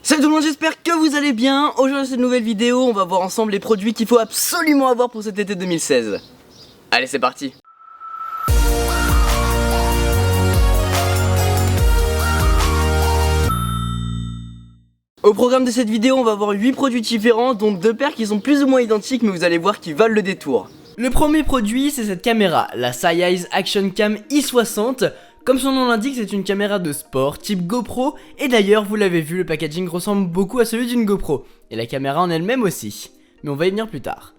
Salut tout le monde, j'espère que vous allez bien. Aujourd'hui dans cette nouvelle vidéo, on va voir ensemble les produits qu'il faut absolument avoir pour cet été 2016. Allez, c'est parti. Au programme de cette vidéo, on va voir 8 produits différents, dont 2 paires qui sont plus ou moins identiques, mais vous allez voir qu'ils valent le détour. Le premier produit, c'est cette caméra, la SiEyes Action Cam i60. Comme son nom l'indique, c'est une caméra de sport type GoPro, et d'ailleurs, vous l'avez vu, le packaging ressemble beaucoup à celui d'une GoPro, et la caméra en elle-même aussi, mais on va y venir plus tard.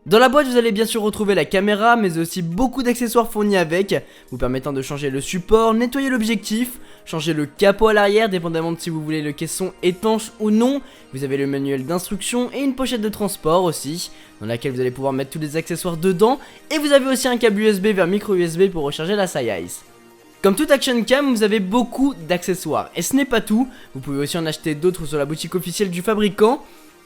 Dans la boîte, vous allez bien sûr retrouver la caméra, mais aussi beaucoup d'accessoires fournis avec, vous permettant de changer le support, nettoyer l'objectif, changer le capot à l'arrière, dépendamment de si vous voulez le caisson étanche ou non. Vous avez le manuel d'instruction et une pochette de transport aussi, dans laquelle vous allez pouvoir mettre tous les accessoires dedans, et vous avez aussi un câble USB vers micro USB pour recharger la SiEyes. Comme toute Action Cam, vous avez beaucoup d'accessoires, et ce n'est pas tout, vous pouvez aussi en acheter d'autres sur la boutique officielle du fabricant.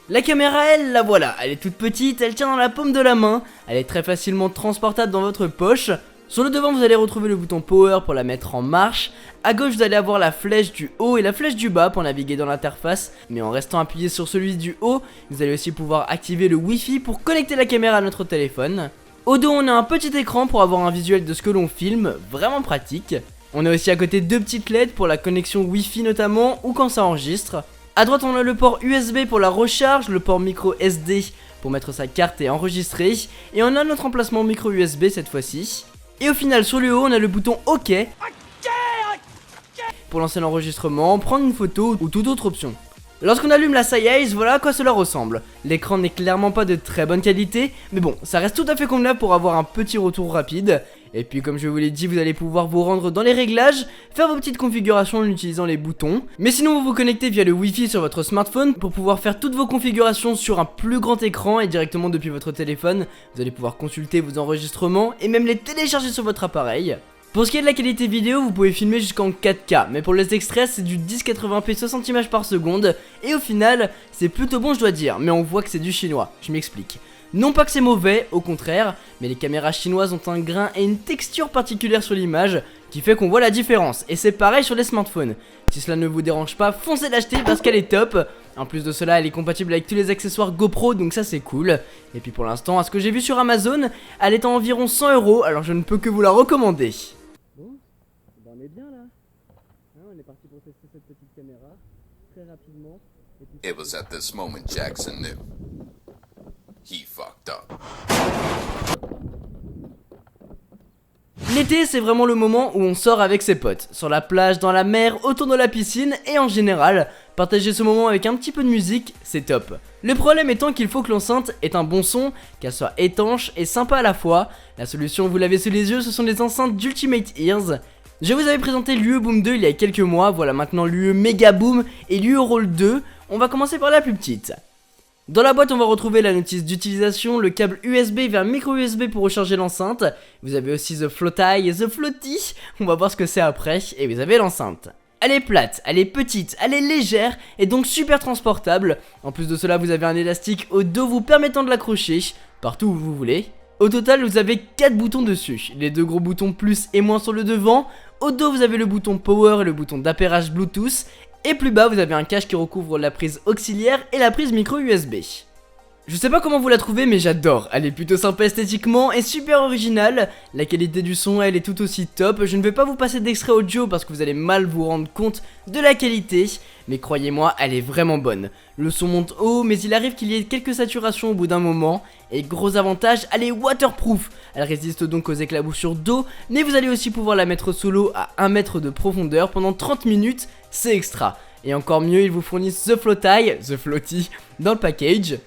La caméra, elle, la voilà, elle est toute petite, elle tient dans la paume de la main, elle est très facilement transportable dans votre poche. Sur le devant, vous allez retrouver le bouton Power pour la mettre en marche. À gauche, vous allez avoir la flèche du haut et la flèche du bas pour naviguer dans l'interface, mais en restant appuyé sur celui du haut, vous allez aussi pouvoir activer le Wi-Fi pour connecter la caméra à notre téléphone. Au dos, on a un petit écran pour avoir un visuel de ce que l'on filme, vraiment pratique. On a aussi à côté deux petites LED pour la connexion Wi-Fi notamment, ou quand ça enregistre. A droite, on a le port USB pour la recharge, le port micro SD pour mettre sa carte et enregistrer, et on a notre emplacement micro USB cette fois-ci. Et au final, sur le haut, on a le bouton OK pour lancer l'enregistrement, prendre une photo ou toute autre option. Lorsqu'on allume la SiEyes, voilà à quoi cela ressemble. L'écran n'est clairement pas de très bonne qualité, mais bon, ça reste tout à fait convenable pour avoir un petit retour rapide. Et puis comme je vous l'ai dit, vous allez pouvoir vous rendre dans les réglages, faire vos petites configurations en utilisant les boutons. Mais sinon, vous vous connectez via le Wi-Fi sur votre smartphone pour pouvoir faire toutes vos configurations sur un plus grand écran et directement depuis votre téléphone. Vous allez pouvoir consulter vos enregistrements et même les télécharger sur votre appareil. Pour ce qui est de la qualité vidéo, vous pouvez filmer jusqu'en 4K, mais pour les extraits, c'est du 1080p 60 images par seconde, et au final, c'est plutôt bon je dois dire, mais on voit que c'est du chinois, je m'explique. Non pas que c'est mauvais, au contraire, mais les caméras chinoises ont un grain et une texture particulière sur l'image, qui fait qu'on voit la différence, et c'est pareil sur les smartphones. Si cela ne vous dérange pas, foncez l'acheter parce qu'elle est top. En plus de cela, elle est compatible avec tous les accessoires GoPro, donc ça c'est cool. Et puis pour l'instant, à ce que j'ai vu sur Amazon, elle est à environ 100 €, alors je ne peux que vous la recommander. Bon, on est bien là. On est parti pour tester cette petite caméra, très rapidement. It was at this moment Jackson knew. He fucked up. L'été, c'est vraiment le moment où on sort avec ses potes, sur la plage, dans la mer, autour de la piscine, et en général, partager ce moment avec un petit peu de musique, c'est top. Le problème étant qu'il faut que l'enceinte ait un bon son, qu'elle soit étanche et sympa à la fois. La solution, vous l'avez sous les yeux, ce sont les enceintes d'Ultimate Ears. Je vous avais présenté l'UE Boom 2 il y a quelques mois, voilà maintenant l'UE Mega Boom et l'UE Roll 2. On va commencer par la plus petite. Dans la boîte, on va retrouver la notice d'utilisation, le câble USB vers micro USB pour recharger l'enceinte. Vous avez aussi The Floaty et The Floaty, on va voir ce que c'est après, et vous avez l'enceinte. Elle est plate, elle est petite, elle est légère et donc super transportable. En plus de cela, vous avez un élastique au dos vous permettant de l'accrocher partout où vous voulez. Au total, vous avez 4 boutons dessus, les deux gros boutons plus et moins sur le devant. Au dos, vous avez le bouton Power et le bouton d'appairage Bluetooth. Et plus bas, vous avez un cache qui recouvre la prise auxiliaire et la prise micro USB. Je sais pas comment vous la trouvez, mais j'adore. Elle est plutôt sympa esthétiquement et super originale. La qualité du son, elle est tout aussi top. Je ne vais pas vous passer d'extrait audio parce que vous allez mal vous rendre compte de la qualité. Mais croyez-moi, elle est vraiment bonne. Le son monte haut, mais il arrive qu'il y ait quelques saturations au bout d'un moment. Et gros avantage, elle est waterproof. Elle résiste donc aux éclaboussures d'eau, mais vous allez aussi pouvoir la mettre sous l'eau à 1 mètre de profondeur pendant 30 minutes. C'est extra. Et encore mieux, ils vous fournissent The Floaty, dans le package.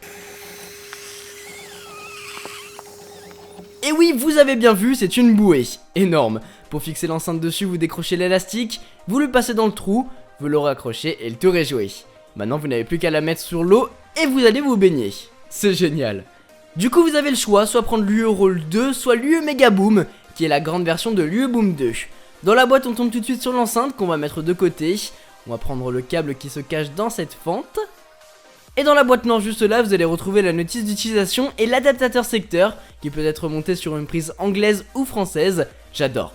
Et oui, vous avez bien vu, c'est une bouée, énorme. Pour fixer l'enceinte dessus, vous décrochez l'élastique, vous le passez dans le trou, vous le raccrochez et le tour est joué. Maintenant, vous n'avez plus qu'à la mettre sur l'eau et vous allez vous baigner. C'est génial. Du coup, vous avez le choix, soit prendre l'UE Roll 2, soit l'UE Mega Boom, qui est la grande version de l'UE Boom 2. Dans la boîte, on tombe tout de suite sur l'enceinte qu'on va mettre de côté. On va prendre le câble qui se cache dans cette fente. Et dans la boîte noire juste là, vous allez retrouver la notice d'utilisation et l'adaptateur secteur qui peut être monté sur une prise anglaise ou française. J'adore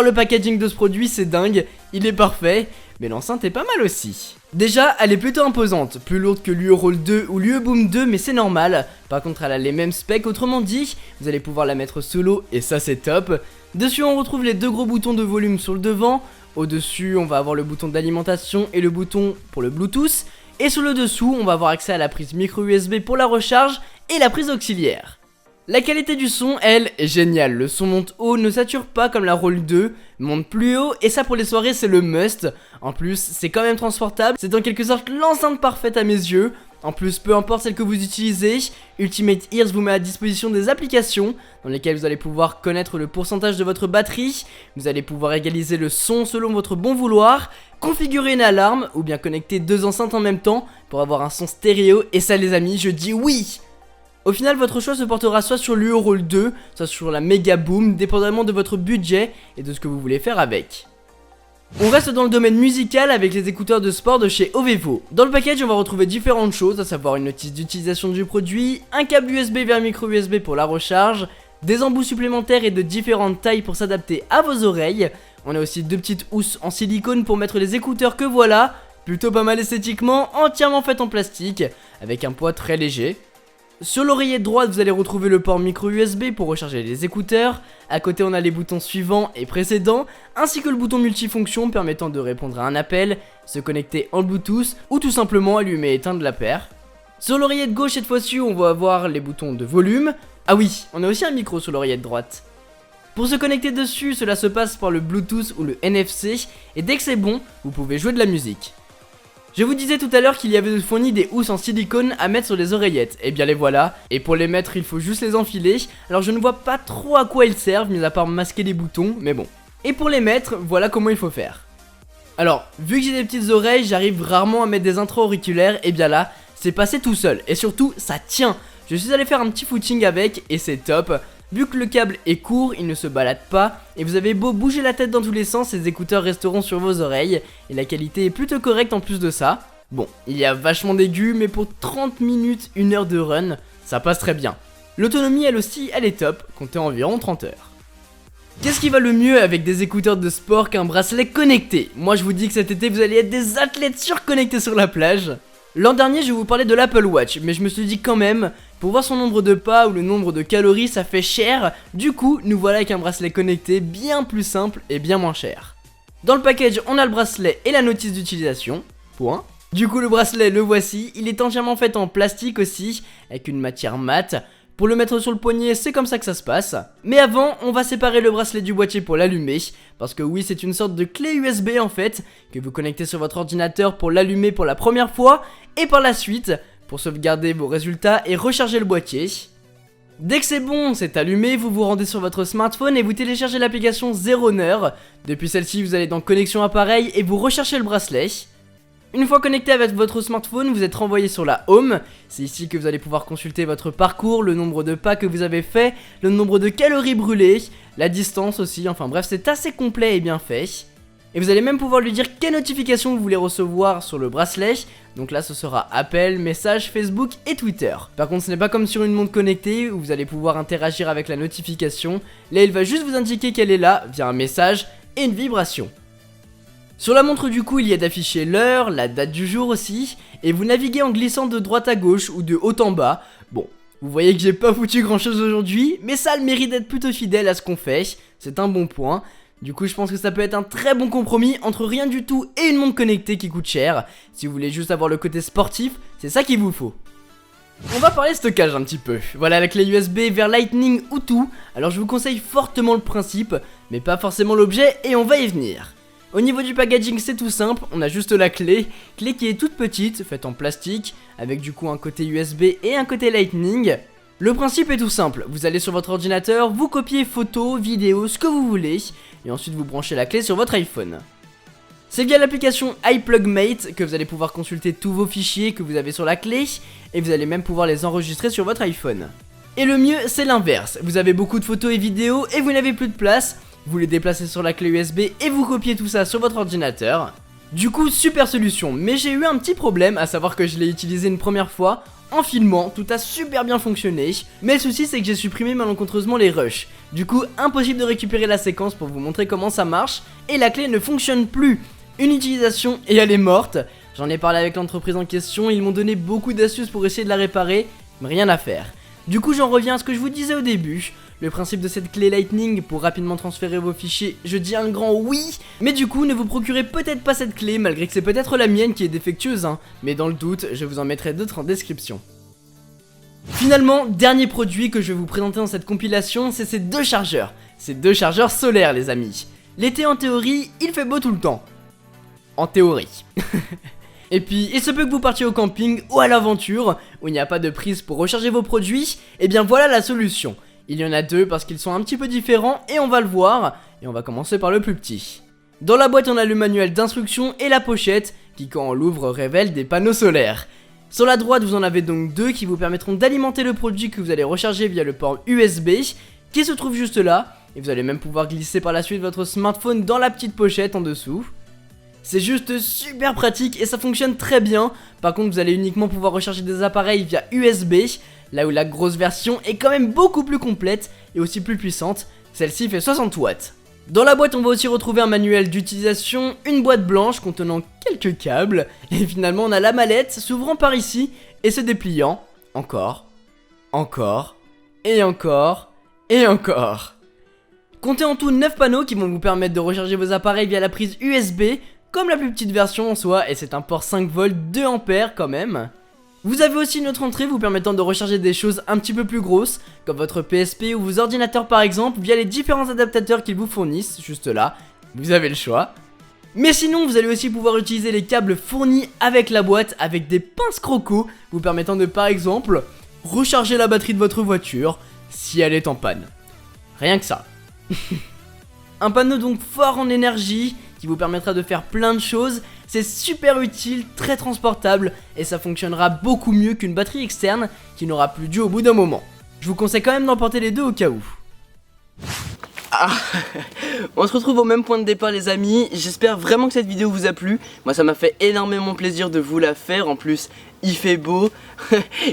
le packaging de ce produit, c'est dingue, il est parfait, mais l'enceinte est pas mal aussi. Déjà, elle est plutôt imposante, plus lourde que l'UE Roll 2 ou l'UE Boom 2, mais c'est normal. Par contre, elle a les mêmes specs, autrement dit, vous allez pouvoir la mettre solo et ça c'est top. Dessus, on retrouve les deux gros boutons de volume sur le devant. Au-dessus, on va avoir le bouton d'alimentation et le bouton pour le Bluetooth. Et sur le dessous, on va avoir accès à la prise micro USB pour la recharge et la prise auxiliaire. La qualité du son, elle, est géniale. Le son monte haut, ne sature pas comme la Roll 2, monte plus haut, et ça pour les soirées c'est le must. En plus, c'est quand même transportable, c'est en quelque sorte l'enceinte parfaite à mes yeux. En plus, peu importe celle que vous utilisez, Ultimate Ears vous met à disposition des applications dans lesquelles vous allez pouvoir connaître le pourcentage de votre batterie, vous allez pouvoir égaliser le son selon votre bon vouloir, configurer une alarme ou bien connecter deux enceintes en même temps pour avoir un son stéréo, et ça les amis, je dis oui! Au final, votre choix se portera soit sur l'UE Roll 2, soit sur la Mega Boom, dépendamment de votre budget et de ce que vous voulez faire avec. On reste dans le domaine musical avec les écouteurs de sport de chez Ovevo. Dans le package, on va retrouver différentes choses, à savoir une notice d'utilisation du produit, un câble USB vers micro USB pour la recharge, des embouts supplémentaires et de différentes tailles pour s'adapter à vos oreilles. On a aussi deux petites housses en silicone pour mettre les écouteurs que voilà, plutôt pas mal esthétiquement, entièrement faites en plastique, avec un poids très léger. Sur l'oreillette droite, vous allez retrouver le port micro USB pour recharger les écouteurs. À côté, on a les boutons suivants et précédents, ainsi que le bouton multifonction permettant de répondre à un appel, se connecter en Bluetooth ou tout simplement allumer et éteindre la paire. Sur l'oreillette gauche, cette fois-ci, on va avoir les boutons de volume. Ah oui, on a aussi un micro sur l'oreillette droite. Pour se connecter dessus, cela se passe par le Bluetooth ou le NFC, et dès que c'est bon, vous pouvez jouer de la musique. Je vous disais tout à l'heure qu'il y avait fourni des housses en silicone à mettre sur les oreillettes, et bien les voilà, et pour les mettre il faut juste les enfiler, alors je ne vois pas trop à quoi ils servent, mis à part masquer les boutons, mais bon. Et pour les mettre, voilà comment il faut faire. Alors, vu que j'ai des petites oreilles, j'arrive rarement à mettre des intra-auriculaires, et bien là, c'est passé tout seul, et surtout, ça tient. Je suis allé faire un petit footing avec, et c'est top. Vu que le câble est court, il ne se balade pas, et vous avez beau bouger la tête dans tous les sens, ces écouteurs resteront sur vos oreilles, et la qualité est plutôt correcte en plus de ça. Bon, il y a vachement d'aigus, mais pour 30 minutes, 1 heure de run, ça passe très bien. L'autonomie elle aussi, elle est top, comptez environ 30 heures. Qu'est-ce qui va le mieux avec des écouteurs de sport qu'un bracelet connecté? Moi je vous dis que cet été vous allez être des athlètes surconnectés sur la plage. L'an dernier je vous parlais de l'Apple Watch, mais je me suis dit quand même, pour voir son nombre de pas ou le nombre de calories ça fait cher, du coup nous voilà avec un bracelet connecté bien plus simple et bien moins cher. Dans le package on a le bracelet et la notice d'utilisation, point. Du coup le bracelet le voici, il est entièrement fait en plastique aussi, avec une matière mate. Pour le mettre sur le poignet, c'est comme ça que ça se passe. Mais avant, on va séparer le bracelet du boîtier pour l'allumer. Parce que oui, c'est une sorte de clé USB en fait, que vous connectez sur votre ordinateur pour l'allumer pour la première fois. Et par la suite, pour sauvegarder vos résultats et recharger le boîtier. Dès que c'est bon, c'est allumé, vous vous rendez sur votre smartphone et vous téléchargez l'application Zeroner. Depuis celle-ci, vous allez dans Connexion appareil et vous recherchez le bracelet. Une fois connecté avec votre smartphone, vous êtes renvoyé sur la Home. C'est ici que vous allez pouvoir consulter votre parcours, le nombre de pas que vous avez fait, le nombre de calories brûlées, la distance aussi, enfin bref, c'est assez complet et bien fait. Et vous allez même pouvoir lui dire quelles notifications vous voulez recevoir sur le bracelet. Donc là, ce sera appel, messages, Facebook et Twitter. Par contre, ce n'est pas comme sur une montre connectée où vous allez pouvoir interagir avec la notification. Là, il va juste vous indiquer qu'elle est là via un message et une vibration. Sur la montre du coup il y a d'afficher l'heure, la date du jour aussi, et vous naviguez en glissant de droite à gauche ou de haut en bas. Bon, vous voyez que j'ai pas foutu grand chose aujourd'hui, mais ça a le mérite d'être plutôt fidèle à ce qu'on fait, c'est un bon point. Du coup je pense que ça peut être un très bon compromis entre rien du tout et une montre connectée qui coûte cher. Si vous voulez juste avoir le côté sportif, c'est ça qu'il vous faut. On va parler stockage un petit peu. Voilà la clé USB vers Lightning ou tout, alors je vous conseille fortement le principe, mais pas forcément l'objet et on va y venir. Au niveau du packaging c'est tout simple, on a juste la clé qui est toute petite, faite en plastique, avec du coup un côté USB et un côté Lightning. Le principe est tout simple, vous allez sur votre ordinateur, vous copiez photos, vidéos, ce que vous voulez, et ensuite vous branchez la clé sur votre iPhone. C'est via l'application iPlugMate que vous allez pouvoir consulter tous vos fichiers que vous avez sur la clé, et vous allez même pouvoir les enregistrer sur votre iPhone. Et le mieux c'est l'inverse, vous avez beaucoup de photos et vidéos et vous n'avez plus de place. Vous les déplacez sur la clé USB et vous copiez tout ça sur votre ordinateur. Du coup, super solution, mais j'ai eu un petit problème, à savoir que je l'ai utilisé une première fois. En filmant, tout a super bien fonctionné, mais le souci c'est que j'ai supprimé malencontreusement les rushs. Du coup, impossible de récupérer la séquence pour vous montrer comment ça marche, et la clé ne fonctionne plus. Une utilisation et elle est morte. J'en ai parlé avec l'entreprise en question, ils m'ont donné beaucoup d'astuces pour essayer de la réparer, mais rien à faire. Du coup j'en reviens à ce que je vous disais au début. Le principe de cette clé Lightning pour rapidement transférer vos fichiers, je dis un grand oui. Mais du coup ne vous procurez peut-être pas cette clé, malgré que c'est peut-être la mienne qui est défectueuse hein. Mais dans le doute, je vous en mettrai d'autres en description. Finalement, dernier produit que je vais vous présenter dans cette compilation, c'est ces deux chargeurs. Ces deux chargeurs solaires les amis. L'été en théorie, il fait beau tout le temps. En théorie. Et puis, il se peut que vous partiez au camping ou à l'aventure, où il n'y a pas de prise pour recharger vos produits, et bien voilà la solution. Il y en a deux parce qu'ils sont un petit peu différents et on va le voir, et on va commencer par le plus petit. Dans la boîte on a le manuel d'instruction et la pochette, qui quand on l'ouvre révèle des panneaux solaires. Sur la droite vous en avez donc deux qui vous permettront d'alimenter le produit que vous allez recharger via le port USB, qui se trouve juste là, et vous allez même pouvoir glisser par la suite votre smartphone dans la petite pochette en dessous. C'est juste super pratique et ça fonctionne très bien. Par contre vous allez uniquement pouvoir recharger des appareils via USB, là où la grosse version est quand même beaucoup plus complète et aussi plus puissante. Celle-ci fait 60 watts. Dans la boîte on va aussi retrouver un manuel d'utilisation, une boîte blanche contenant quelques câbles, et finalement on a la mallette s'ouvrant par ici et se dépliant encore, et encore. Comptez en tout 9 panneaux qui vont vous permettre de recharger vos appareils via la prise USB, comme la plus petite version en soi, et c'est un port 5V 2A quand même. Vous avez aussi une autre entrée vous permettant de recharger des choses un petit peu plus grosses, comme votre PSP ou vos ordinateurs par exemple, via les différents adaptateurs qu'ils vous fournissent, juste là, vous avez le choix. Mais sinon vous allez aussi pouvoir utiliser les câbles fournis avec la boîte, avec des pinces croco, vous permettant de par exemple, recharger la batterie de votre voiture, si elle est en panne. Rien que ça. Un panneau donc fort en énergie, qui vous permettra de faire plein de choses, c'est super utile, très transportable et ça fonctionnera beaucoup mieux qu'une batterie externe qui n'aura plus dû au bout d'un moment. Je vous conseille quand même d'emporter les deux au cas où. Ah, on se retrouve au même point de départ les amis, j'espère vraiment que cette vidéo vous a plu. Moi ça m'a fait énormément plaisir de vous la faire, en plus il fait beau.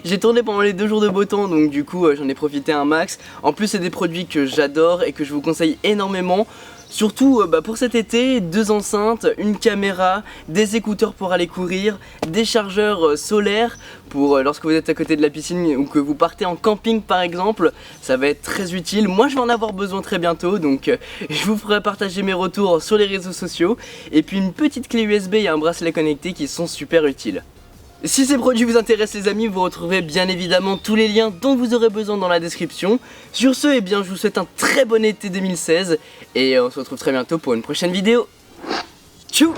J'ai tourné pendant les 2 jours de beau temps donc du coup j'en ai profité un max. En plus c'est des produits que j'adore et que je vous conseille énormément. Surtout pour cet été, 2 enceintes, une caméra, des écouteurs pour aller courir, des chargeurs solaires pour lorsque vous êtes à côté de la piscine ou que vous partez en camping par exemple, ça va être très utile. Moi je vais en avoir besoin très bientôt donc je vous ferai partager mes retours sur les réseaux sociaux. Et puis une petite clé USB et un bracelet connecté qui sont super utiles. Si ces produits vous intéressent les amis, vous retrouverez bien évidemment tous les liens dont vous aurez besoin dans la description. Sur ce, eh bien, je vous souhaite un très bon été 2016 et on se retrouve très bientôt pour une prochaine vidéo. Tchou!